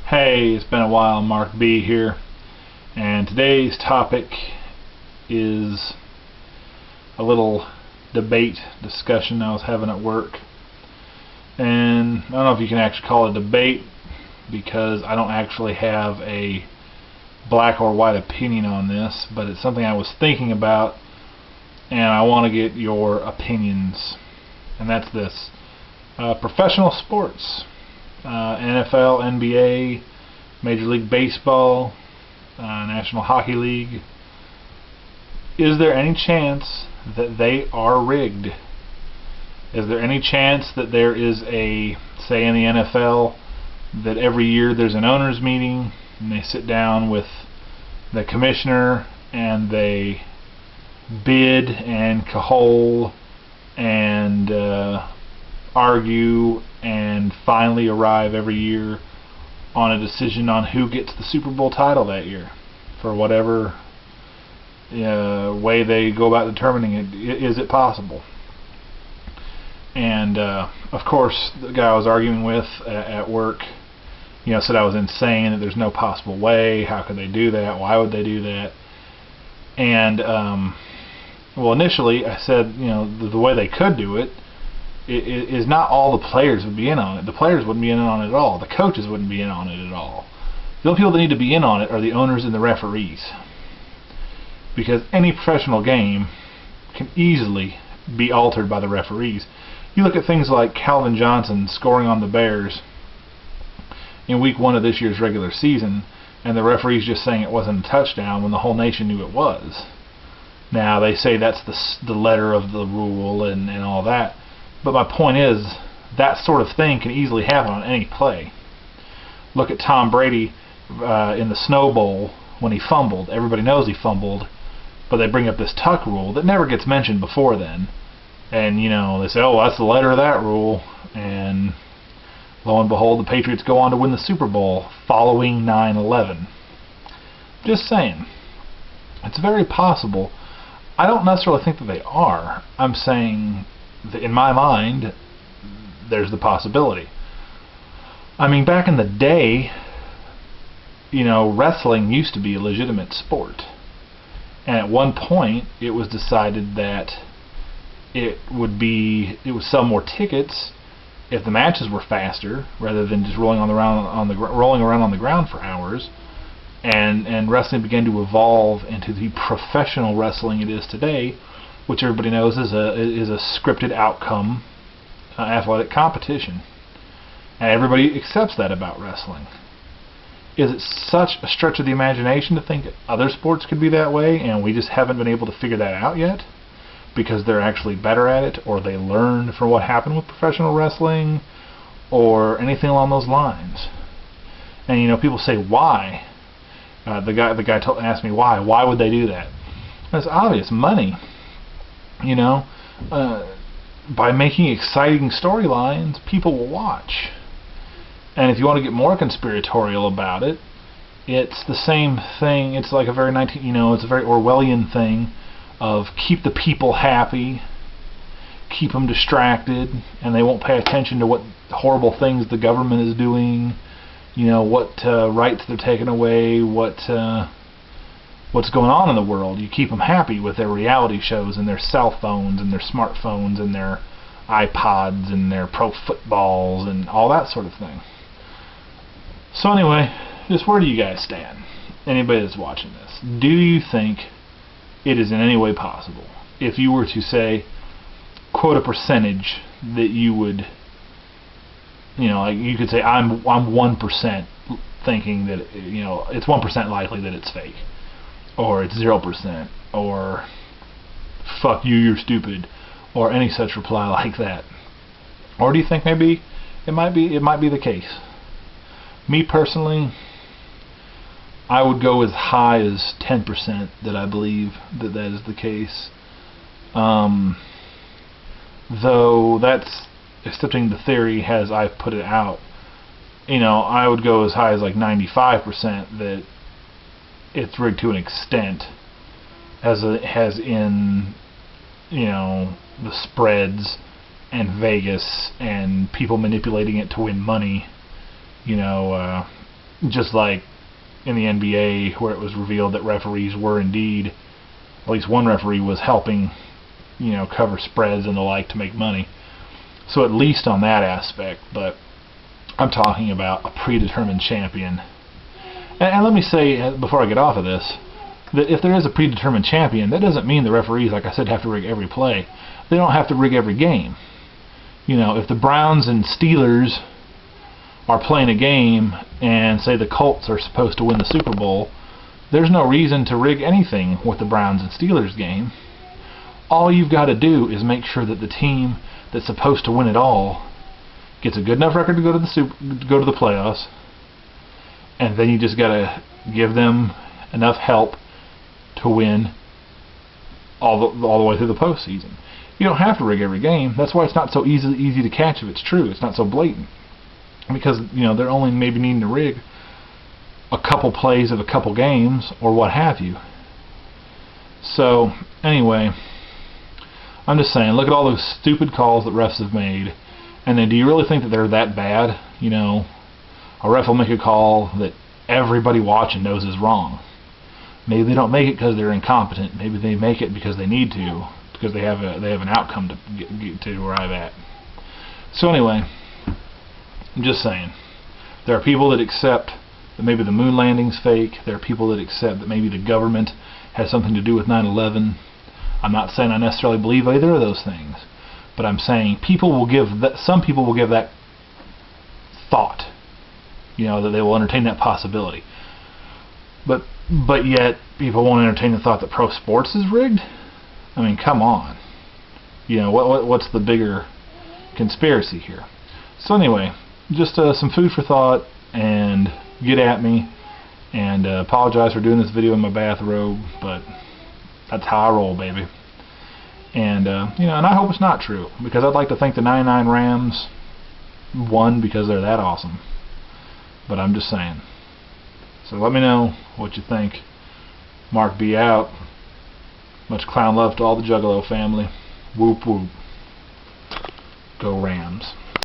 Hey, it's been a while. Mark B here, and today's topic is a little debate discussion I was having at work. And I don't know if you can actually call it a debate because I don't actually have a black or white opinion on this, but it's something I was thinking about, and I want to get your opinions. And that's this: professional sports. NFL, NBA, Major League Baseball, National Hockey League. Is there any chance that they are rigged? Is there any chance that there is a, say in the NFL, that every year there's an owners meeting and they sit down with the commissioner and they bid and cajole and argue and finally arrive every year on a decision on who gets the Super Bowl title that year, for whatever way they go about determining it? Is it possible? And of course, the guy I was arguing with at work, said I was insane, that there's no possible way. How could they do that? Why would they do that? And well, initially I said, the way they could do it is not all the players would be in on it. The players wouldn't be in on it at all. The coaches wouldn't be in on it at all. The only people that need to be in on it are the owners and the referees. Because any professional game can easily be altered by the referees. You look at things like Calvin Johnson scoring on the Bears in week 1 of this year's regular season, and the referees just saying it wasn't a touchdown when the whole nation knew it was. Now, they say that's the letter of the rule and all that. But my point is, that sort of thing can easily happen on any play. Look at Tom Brady in the Snow Bowl when he fumbled. Everybody knows he fumbled, but they bring up this tuck rule that never gets mentioned before then. And, they say, oh, that's the letter of that rule. And lo and behold, the Patriots go on to win the Super Bowl following 9/11. Just saying. It's very possible. I don't necessarily think that they are. I'm saying, in my mind, there's the possibility. I mean, back in the day, wrestling used to be a legitimate sport. And at one point, it was decided that it would sell more tickets if the matches were faster, rather than just rolling around on the ground for hours. And wrestling began to evolve into the professional wrestling it is today, which everybody knows is a scripted outcome athletic competition. And everybody accepts that about wrestling. Is it such a stretch of the imagination to think that other sports could be that way, and we just haven't been able to figure that out yet? Because they're actually better at it, or they learned from what happened with professional wrestling, or anything along those lines. And people say, why? The guy asked me why. Why would they do that? And it's obvious, money. By making exciting storylines, people will watch. And if you want to get more conspiratorial about it, it's the same thing. It's like a very it's a very Orwellian thing of keep the people happy, keep them distracted, and they won't pay attention to what horrible things the government is doing, what rights they're taking away, what's going on in the world. You keep them happy with their reality shows and their cell phones and their smartphones and their iPods and their pro footballs and all that sort of thing. So anyway, just where do you guys stand? Anybody that's watching this, do you think it is in any way possible, if you were to say, quote a percentage that you would, like you could say, I'm 1% thinking that it's 1% likely that it's fake, or it's 0%, or fuck you, you're stupid, or any such reply like that? Or do you think maybe it might be the case? Me personally, I would go as high as 10% that I believe that is the case. Though that's accepting the theory as I put it out. I would go as high as like 95% that it's rigged to an extent, as in the spreads and Vegas and people manipulating it to win money, just like in the NBA where it was revealed that referees were indeed, at least one referee was helping, cover spreads and the like to make money. So at least on that aspect, but I'm talking about a predetermined champion. And let me say, before I get off of this, that if there is a predetermined champion, that doesn't mean the referees, like I said, have to rig every play. They don't have to rig every game. If the Browns and Steelers are playing a game and say the Colts are supposed to win the Super Bowl, there's no reason to rig anything with the Browns and Steelers game. All you've got to do is make sure that the team that's supposed to win it all gets a good enough record to go to the playoffs, and then you just got to give them enough help to win all the way through the postseason. You don't have to rig every game. That's why it's not so easy to catch if it's true. It's not so blatant. Because, they're only maybe needing to rig a couple plays of a couple games or what have you. So, anyway, I'm just saying, look at all those stupid calls that refs have made. And then do you really think that they're that bad? A ref will make a call that everybody watching knows is wrong. Maybe they don't make it because they're incompetent. Maybe they make it because they need to, because they have an outcome to get to arrive at. So anyway, I'm just saying, there are people that accept that maybe the moon landing's fake. There are people that accept that maybe the government has something to do with 9/11. I'm not saying I necessarily believe either of those things, but I'm saying some people will give that thought, that they will entertain that possibility. But yet people won't entertain the thought that pro sports is rigged. I mean, come on. What's the bigger conspiracy here? So anyway, just some food for thought, and get at me, and apologize for doing this video in my bathrobe, but that's how I roll, baby. And and I hope it's not true, because I'd like to think the 99 Rams won because they're that awesome. But I'm just saying. So let me know what you think. Mark B out. Much clown love to all the Juggalo family. Whoop whoop. Go Rams.